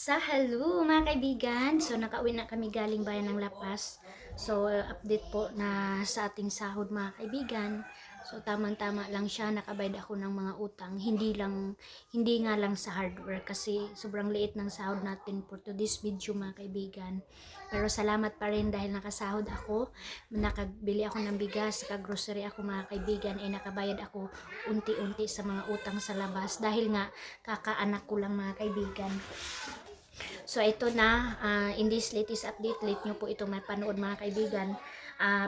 Hello mga kaibigan. So nakauwi na kami galing Bayan ng Lapas. So update po na sa ating sahod mga kaibigan. So tamang-tama lang siya, nakabayad ako ng mga utang. Hindi nga lang sa hardware kasi sobrang liit ng sahod natin for today's video mga kaibigan. Pero salamat pa rin dahil nakasahod ako. Nakabili ako ng bigas, grocery ako mga kaibigan, ay nakabayad ako unti-unti sa mga utang sa labas dahil nga kakaanak ko lang mga kaibigan. So ito na, in this latest update, late nyo po ito mapanood mga kaibigan.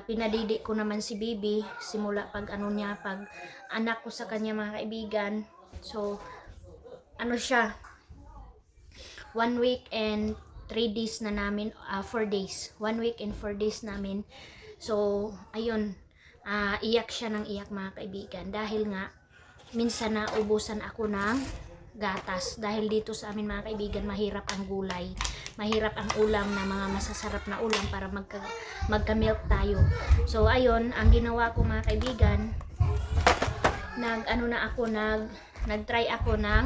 Pinadidi ko naman si Bibi simula pag anak ko sa kanya mga kaibigan. So ano siya, 1 week and 3 days na namin, 4 days, 1 week and 4 days namin. So ayun, iyak siya ng iyak mga kaibigan dahil nga minsan na ubusan ako ng gatas dahil dito sa amin mga kaibigan mahirap ang gulay, mahirap ang ulam na mga masasarap na ulam para magka-milk tayo. So ayun, ang ginawa ko mga kaibigan, nag-try ako ng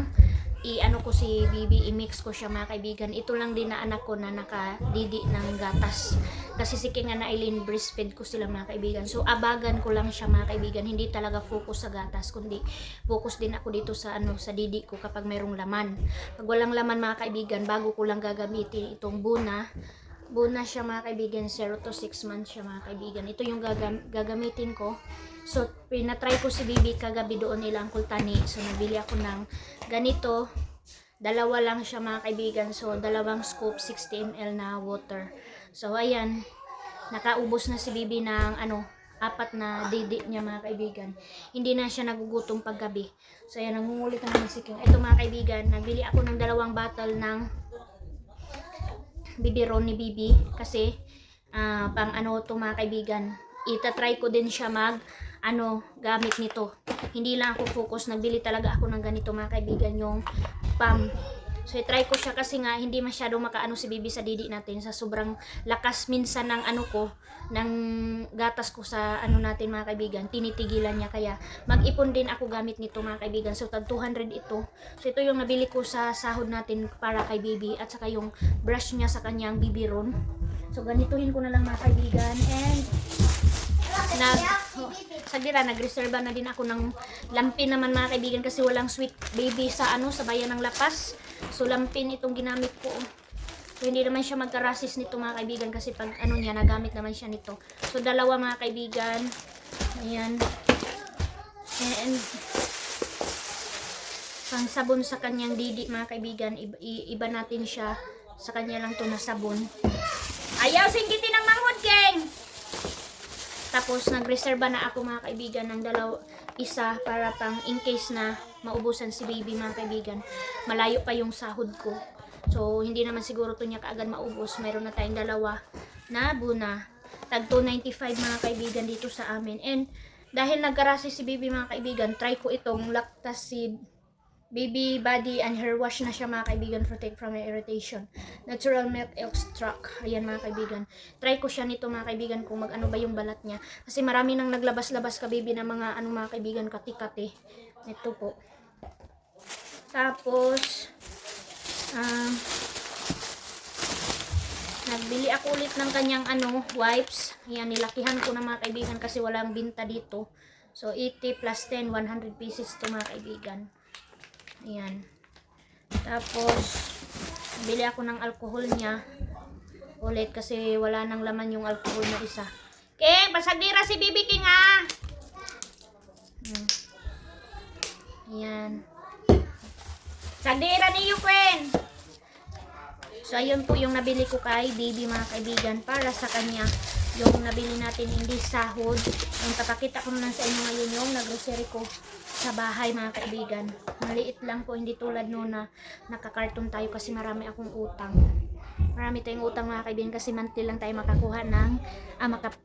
i-ano ko si Bibi, i-mix ko siya mga kaibigan. Ito lang din na anak ko na nakadidi ng gatas. Kasi si King and Aileen, breastfeed ko sila mga kaibigan. So abagan ko lang siya mga kaibigan. Hindi talaga focus sa gatas, kundi focus din ako dito sa sa didi ko kapag mayroong laman. Pag walang laman mga kaibigan, bago ko lang gagamitin itong Buna. Buna siya mga kaibigan, 0 to 6 months siya mga kaibigan. Ito yung gagamitin ko. So, pinatry ko si Bibi kagabi doon nila Uncle Tani. So, nabili ako ng ganito. Dalawa lang siya mga kaibigan. So, dalawang scoop, 60 ml na water. So, ayan. Nakaubos na si Bibi ng 4 na didi niya mga kaibigan. Hindi na siya nagugutom paggabi. So, ayan, nangungulit ang music. Ito mga kaibigan, nagbili ako ng 2 bottle ng bibiron ni Bibi kasi pang to mga kaibigan. Itatry ko din siya gamit nito. Hindi lang ako focus, nagbili talaga ako ng ganito mga kaibigan, yung PAM. So i-try ko siya kasi nga hindi masyado makaano si Bibi sa didi natin sa sobrang lakas minsan ng ng gatas ko sa natin mga kaibigan, tinitigilan niya, kaya mag-ipon din ako gamit nito mga kaibigan. So tag 200 ito. So ito yung nabili ko sa sahod natin para kay Bibi, at saka yung brush niya sa kanyang bibiron. So ganituhin ko na lang mga kaibigan, and nagreserba na din ako ng lampin naman mga kaibigan kasi walang sweet baby sa sa Bayan ng Lapas. So lampin itong ginamit ko. So hindi naman siya magkarasis nito mga kaibigan kasi pag niya nagamit naman siya nito. So dalawa mga kaibigan. Ayan. And pang sabon sa kanyang didi mga kaibigan, iba natin siya, sa kanya lang to na sabon. Ayaw singgitin ng manghod, King! Tapos nagreserba na ako mga kaibigan ng isa para pang in case na maubusan si Baby mga kaibigan. Malayo pa yung sahod ko. So hindi naman siguro to niya kaagad maubos. Mayroon na tayong 2 na Buna. Tag 295 mga kaibigan dito sa amin. And dahil nagkarasi si Baby mga kaibigan, try ko itong Lactacid Baby Body and Hair Wash na siya mga kaibigan, protect from irritation. Natural milk extract. Ayan mga kaibigan. Try ko siya nito mga kaibigan kung ba yung balat niya. Kasi marami nang naglabas-labas ka Baby na mga mga kaibigan, kati-kati. Ito po. Tapos nagbili ako ulit ng kanyang wipes. Ayan, nilakihan ko na mga kaibigan kasi walang binta dito. So 80 plus 10, 100 pieces to mga kaibigan. Ayan. Tapos bili ako ng alcohol niya ulit kasi wala nang laman yung alcohol na isa. King, pasagdira si Bibi King Ayan. Sagdira niyo, Queen. So ayun po yung nabili ko kay Bibi mga kaibigan para sa kanya. Yung nabili natin hindi sahod. Yung papakita ko na sa inyo ngayon yung naggrocery ko sa bahay mga kaibigan. Maliit lang po, hindi tulad noon na nakakarton tayo kasi marami akong utang. Marami tayong utang mga kaibigan kasi monthly lang tayo makakuha ng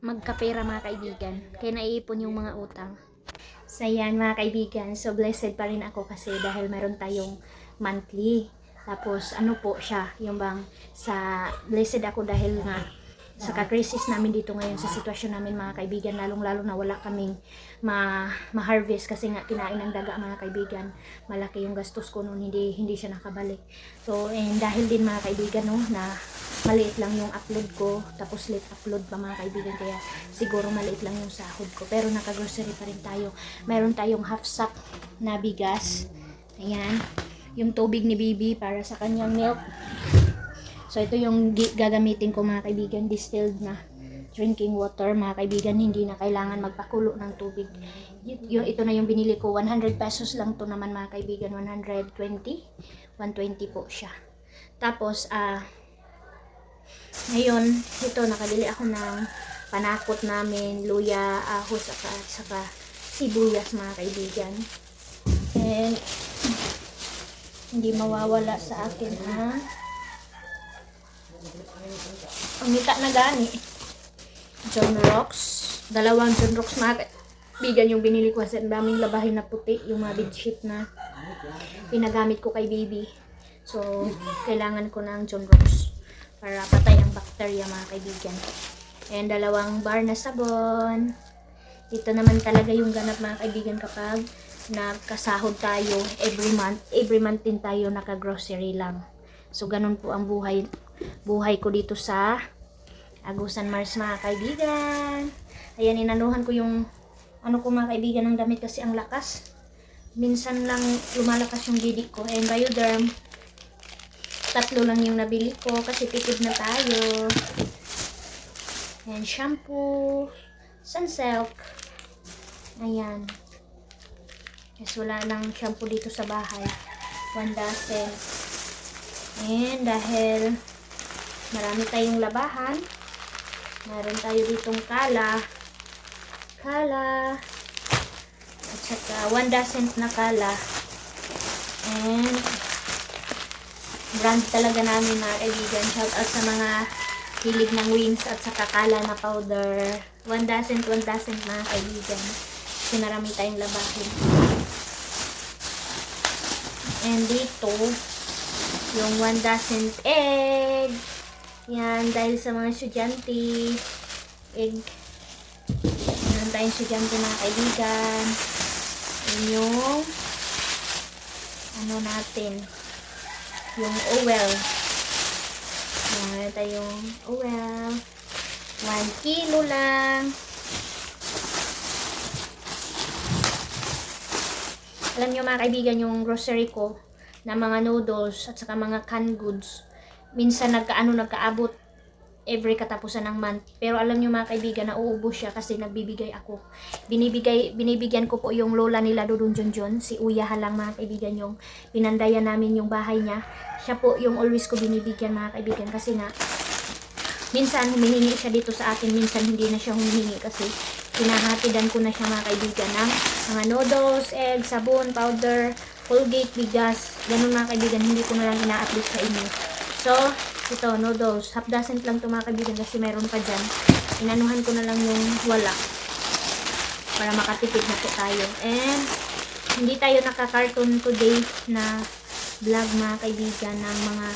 magkapera mga kaibigan. Kaya naiipon yung mga utang. So yan mga kaibigan, so blessed pa rin ako kasi dahil meron tayong monthly. Tapos po siya, yung bang sa blessed ako dahil nga krisis namin dito ngayon sa sitwasyon namin mga kaibigan, lalong-lalo na wala kaming ma-harvest kasi nga kinain ng daga mga kaibigan. Malaki yung gastos ko noon, hindi siya nakabalik. So, and dahil din mga kaibigan no, na maliit lang yung upload ko, tapos late upload pa mga kaibigan, kaya siguro maliit lang yung sahod ko. Pero naka-grocery pa rin tayo. Mayroon tayong half sack na bigas. Ayan. Yung tubig ni Bibi para sa kanyang milk. So, ito yung gagamitin ko mga kaibigan, distilled na drinking water mga kaibigan, hindi na kailangan magpakulo ng tubig. Ito na yung binili ko, 100 pesos lang to naman mga kaibigan, 120 po siya. Tapos, ngayon, ito, nakabili ako ng panakot namin, luya, ahos, saka sibuyas mga kaibigan. And, hindi mawawala sa akin Pangita na gani. John Rocks. Dalawang John Rocks mga kaibigan yung binili ko kasi ang daming labahin na puti. Yung mga bedsheet na pinagamit ko kay baby. So, kailangan ko ng John Rocks para patay ang bacteria mga kaibigan. And dalawang bar na sabon. Ito naman talaga yung ganap mga kaibigan kapag nagkasahod tayo every month din tayo naka-grocery lang. So, ganun po ang buhay ko dito sa Agusan Mars mga kaibigan. Ayan, inanuhan ko yung ko mga kaibigan ng damit kasi ang lakas. Minsan lang lumalakas yung didi ko. And Bioderm, 3 lang yung nabili ko kasi tipid na tayo. And shampoo, Sunsilk. Ayan. Yes, wala nang shampoo dito sa bahay. 1 dozen. And dahil marami tayong labahan, meron tayo ditong kala, at saka 1 dozen na kala. And brand talaga namin mga kaibigan. Shout out sa mga hilig ng wings at saka kala na powder. 1 dozen mga kaibigan. Kasi marami tayong labahin. And dito, yung 1 dozen egg. Yan, dahil sa mga estudyante, egg. Meron tayong estudyante mga kaibigan. Yung natin, yung oil. Yan, meron tayong oil. 1 kilo lang. Alam nyo mga kaibigan, yung grocery ko na mga noodles at saka mga canned goods, minsan nagkaabot every katapusan ng month. Pero alam nyo mga kaibigan, nauubos siya kasi nagbibigay ako. Binibigyan ko po yung lola nila Dudun Junjun, si Uya Halang mga kaibigan, yung pinandayan namin yung bahay niya. Siya po yung always ko binibigyan mga kaibigan kasi nga minsan humihingi siya dito sa akin, minsan hindi na siya humihingi kasi pinahatidan ko na siya mga kaibigan ng mga noodles, egg, sabon, powder, Colgate, bigas, ganun mga kaibigan, hindi ko na lang ina-update sa inyo. So, ito, noodles, half dozen lang ito mga kaibigan kasi meron pa dyan. Inanuhan ko na lang yung wala para makatipid na po tayo. And, hindi tayo naka-carton today na vlog mga kaibigan ng mga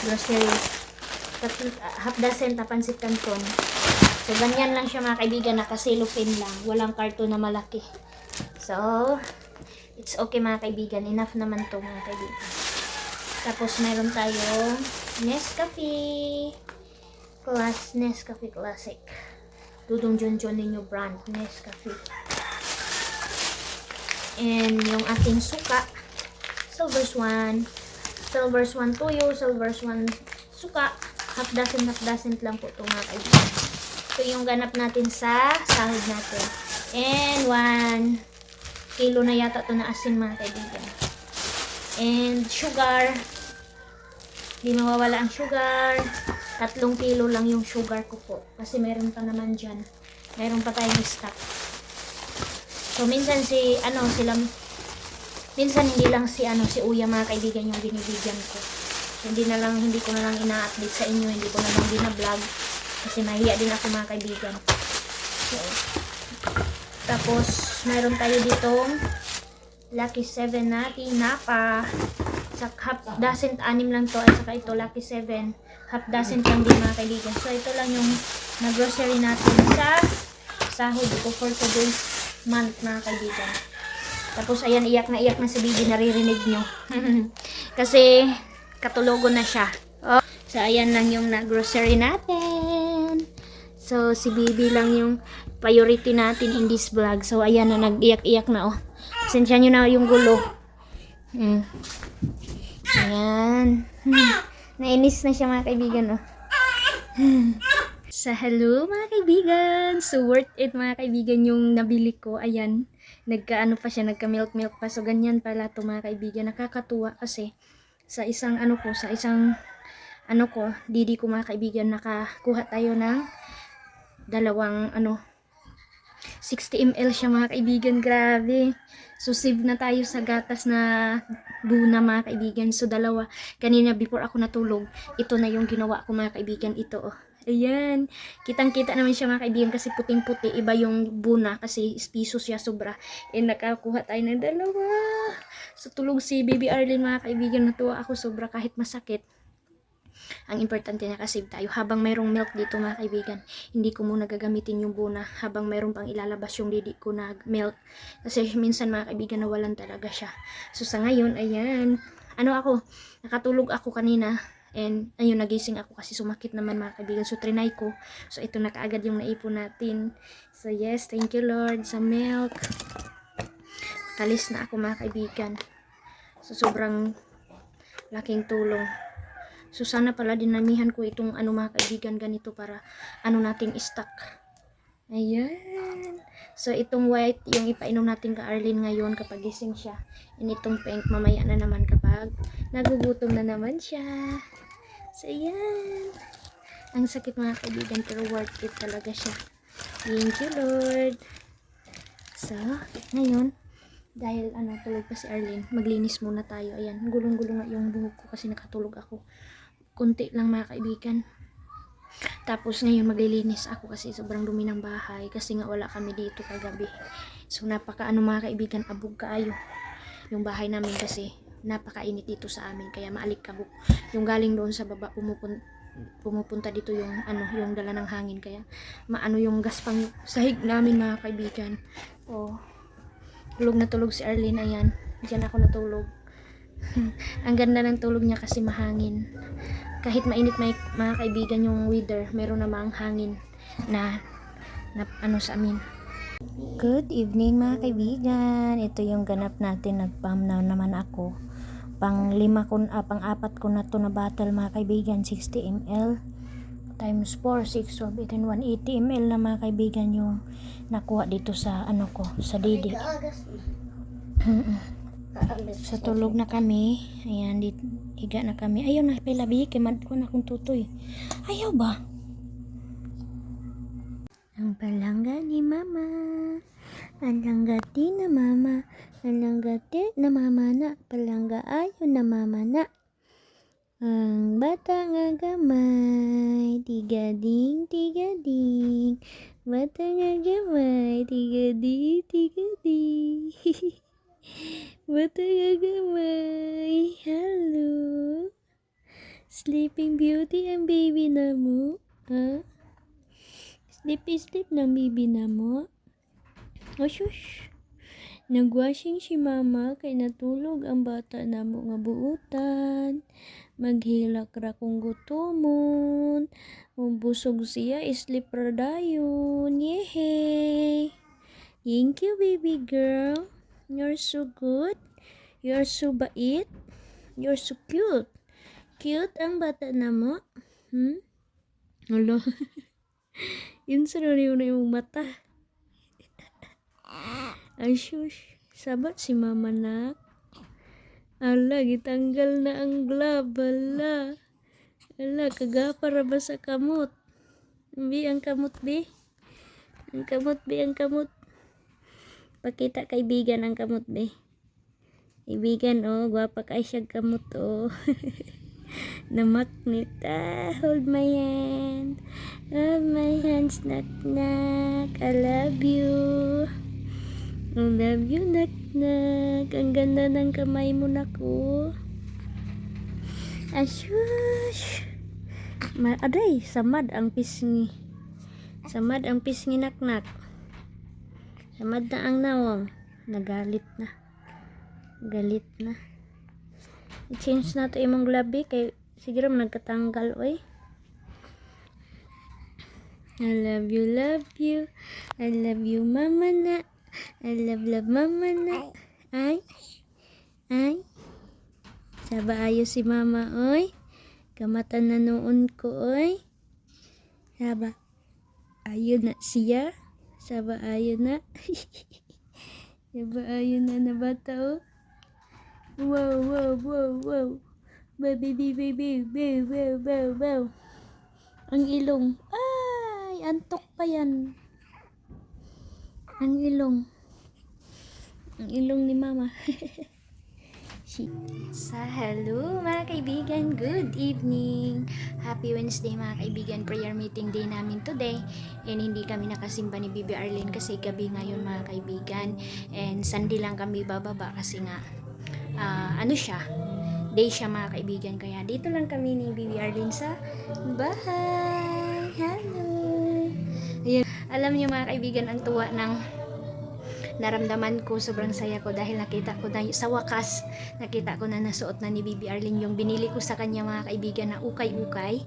grocery. Half dozen tapansit canton. So, ganyan lang siya mga kaibigan, naka-cellophane lang. Walang carton na malaki. So, it's okay mga kaibigan. Enough naman to mga kaibigan. Tapos, meron tayong Nescafe. Nescafe Classic. Dudong Junjun ninyo brand. Nescafe. And yung ating suka. Silver Swan. Silver Swan Tuyo. Silver Swan suka. Half dozen lang po ito mga kaibigan. Ito yung ganap natin sa sahod natin. And 1 kilo na yata ito na asin mga kaibigan. And sugar. Di mawawala ang sugar. 3 kilo lang yung sugar ko po. Kasi meron pa naman dyan. Meron pa tayong stock. So minsan minsan hindi lang si Uya mga kaibigan yung binibigyan ko. Hindi ko na lang ina-update sa inyo, hindi ko na lang bina-vlog kasi mahiya din ako mga kaibigan. So, tapos mayroon tayo ditong Lucky 7 na tinapa. Sa half dozen, 6 lang to. At saka ito, Lucky 7. Half dozen lang din mga kaibigan. So, ito lang yung na-grocery natin sa sahod ko for today's month mga kaibigan. Tapos, ayan, iyak na si Bibi. Naririnig nyo. Kasi, katulogon na siya. Oh. So, ayan lang yung na-grocery natin. So, si Bibi lang yung priority natin in this vlog. So, ayan na, nag-iyak-iyak na, oh. Pasensya nyo na yung gulo. Ayan. Nainis na siya mga kaibigan, oh. Sa hello mga kaibigan. So, worth it mga kaibigan yung nabili ko. Ayan. Nagka-ano pa siya, nagka-milk pa. So, ganyan pala to mga kaibigan. Nakakatuwa kasi sa isang didi ko mga kaibigan, nakakuha tayo ng dalawang 60 ml siya mga kaibigan. Grabe. So, save na tayo sa gatas na buna mga kaibigan. So, dalawa. Kanina before ako natulog, ito na yung ginawa ko mga kaibigan. Ito, oh. Ayan. Kitang-kita naman siya mga kaibigan kasi puting-puti. Iba yung buna kasi piso siya sobra. And nakakuha tayo ng dalawa. So, tulog si Baby Arlene mga kaibigan. Natuwa ako sobra kahit masakit. Ang importante nakasave tayo. Habang mayroong milk dito mga kaibigan, hindi ko muna gagamitin yung buna. Habang mayroong pang ilalabas yung didi ko na milk. Kasi minsan mga kaibigan nawalan talaga siya. So sa ngayon, ayan. Nakatulog ako kanina. And ayun, nagising ako kasi sumakit naman mga kaibigan. So trinay ko. So ito na kaagad yung naipon natin. So yes, thank you Lord sa milk. Kalis na ako mga kaibigan. So sobrang laking tulong. So sana pala dinamihan ko itong mga kaibigan ganito para nating stock. Ayan. So itong white yung ipainom natin ka Arlene ngayon kapag gising siya. And itong pink mamaya na naman kapag nagugutom na naman siya. So ayan. Ang sakit mga kaibigan pero worth it talaga siya. Thank you Lord. So ngayon dahil tulog pa si Arlene, maglinis muna tayo. Ayan, gulong-gulong nga yung buhok ko kasi nakatulog ako. Kunti lang mga kaibigan. Tapos ngayon maglilinis ako kasi sobrang dumi ng bahay kasi nga wala kami dito kagabi. So napaka mga kaibigan, abog kaayo yung bahay namin kasi napakainit dito sa amin kaya maalikabok. Yung galing doon sa baba pumupunta dito yung yung dala ng hangin kaya yung gaspang sahig namin mga kaibigan. Oh. Tulog si Arlene, ayan. Diyan ako natulog. Ang ganda ng tulog niya kasi mahangin. Kahit mainit mga kaibigan yung weather, meron namang hangin na sa amin. Good evening mga kaibigan. Ito yung ganap natin, nagpam na naman ako. Pang-apat ko na to na bottle mga kaibigan, 60 ml times 4, 6, 12, 18, 180 ml na mga kaibigan yung nakuha dito sa sa didi. Sa tulog na kami. Ayan, higa na kami. Ayaw na pilabi, kimad ko na kung tutoy. Ayaw ba? Ang palangga ni mama. Ang langgati na mama. Ang langgati na mama na. Palangga ayaw na mama na. Ang bata nga gamay. Tigading, tigading. Bata nga gamay. Tigading, tigading. Bata nga gamay. Hello. Sleeping Beauty ang baby na mo. Ha? Sleep ng baby na mo. Oh, shush. Nagwashing si mama kay natulog ang bata na mo nga buutan. Maghilak ra kung gutomon. Busog siya, sleep ra dayon. Yehey. Thank you baby girl. You're so good. You're so bait. You're so cute. Cute ang bata na mo. Alo. Yun sa na yung mata. Ay shush. Sabat si mama nak. Ala, gitanggal na ang glove. Ala, kagapara ba sa kamot? Bi, ang kamot bi. Ang kamot. Pakita kaibigan ang kamot bi. Kaibigan, oh, gwapa kay siya kamot, oh. Na magnet. Hold my hand. Hold my hands, nak. I love you. I love you, nak. Ang ganda ng kamay mo, nako. Asyush. Aday, samad ang pisngi. Samad ang pisngi naknak. Samad na ang nawang. Nagalit na. Galit na. I-change na to imong labi kay siguro nagkatanggal oy. I love you, love you. I love you, mama na. I love mama na. Ay. Saba ayo si mama oy. Kamatan na noon ko oy. Saba. Ayo na siya. Saba ayo na. Saba ayo na bata oh. Wow. Wow. Ang ilong. Ay, antok pa yan. Ang ilong ni mama. Hello mga kaibigan, good evening. Happy Wednesday mga kaibigan, prayer meeting day namin today. And hindi kami nakasimba ni Bibi Arlene kasi gabi ngayon mga kaibigan. And Sunday lang kami bababa kasi nga day siya mga kaibigan. Kaya dito lang kami ni Bibi Arlene sa bahay. Hello. Ayan. Alam niyo mga kaibigan, ang tuwa ng naramdaman ko, sobrang saya ko dahil nakita ko na sa wakas, nakita ko na nasuot na ni Bibi Arlene yung binili ko sa kanya mga kaibigan na ukay-ukay,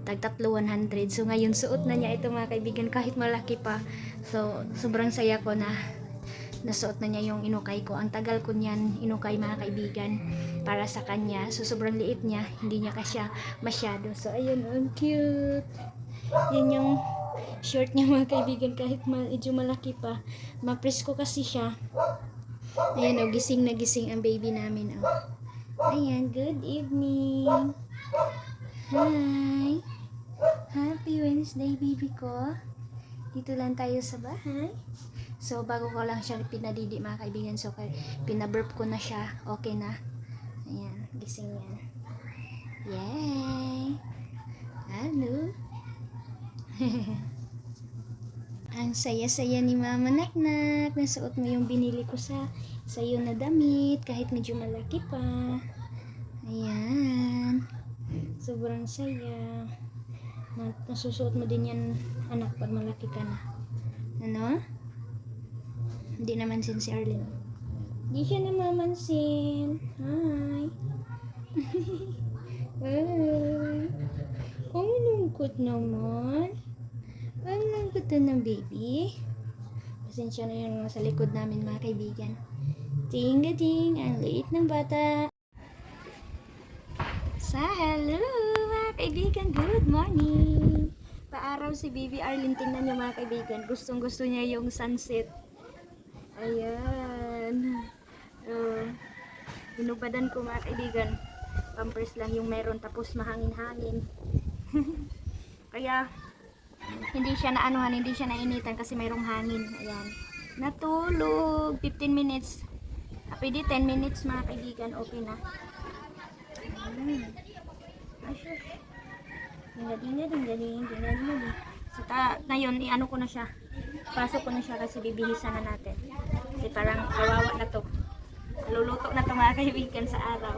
tag 100. So ngayon suot na niya ito mga kaibigan kahit malaki pa. So sobrang saya ko na nasuot na niya yung inukay ko. Ang tagal ko niyan inukay mga kaibigan para sa kanya. So sobrang liit niya, hindi niya kasya masyado. So ayun, ang cute. Yan yung short niya mga kaibigan kahit medyo malaki pa. Mapresko kasi siya. Ayan o, gising na gising ang baby namin. Ayan, good evening. Hi. Happy Wednesday baby ko. Dito lang tayo sa bahay. So bago ko lang siya pinadidi mga kaibigan. So pinaburp ko na siya. Okay na. Ayan, gising yan. Yay. Hello. Ang saya-saya ni Mama Naknak. Nasuot mo yung binili ko sa'yo na damit. Kahit medyo malaki pa. Ayan. Sobrang saya. Nasusuot mo din yan, anak, pag malaki ka na. Ano? Hindi namansin si Arlene. Hindi siya namamansin. Hi. Hi. Ang lungkot naman. Ang lungkot ng baby. Pasensya na yung sa likod namin mga kaibigan. Ting-a-ting, ang liit ng bata. Hello mga kaibigan, good morning. Paaraw si Bibi Arlene, tingnan niyo mga kaibigan. Gustong gusto niya yung sunset. Ayan. Binubadan ko mga kaibigan. Pampers lang yung meron, tapos mahangin-hangin. Kaya hindi siya naanuhan, hindi siya nainitan kasi mayroong hangin. Ayan. Natulog 15 minutes. Pwede 10 minutes mga kaibigan, okay na. Ding. So ngayon i-ano ko na siya. Pasok ko na siya kasi bibihisan na natin. Kasi parang kawawa na to. Luluto na to mga kaibigan sa araw.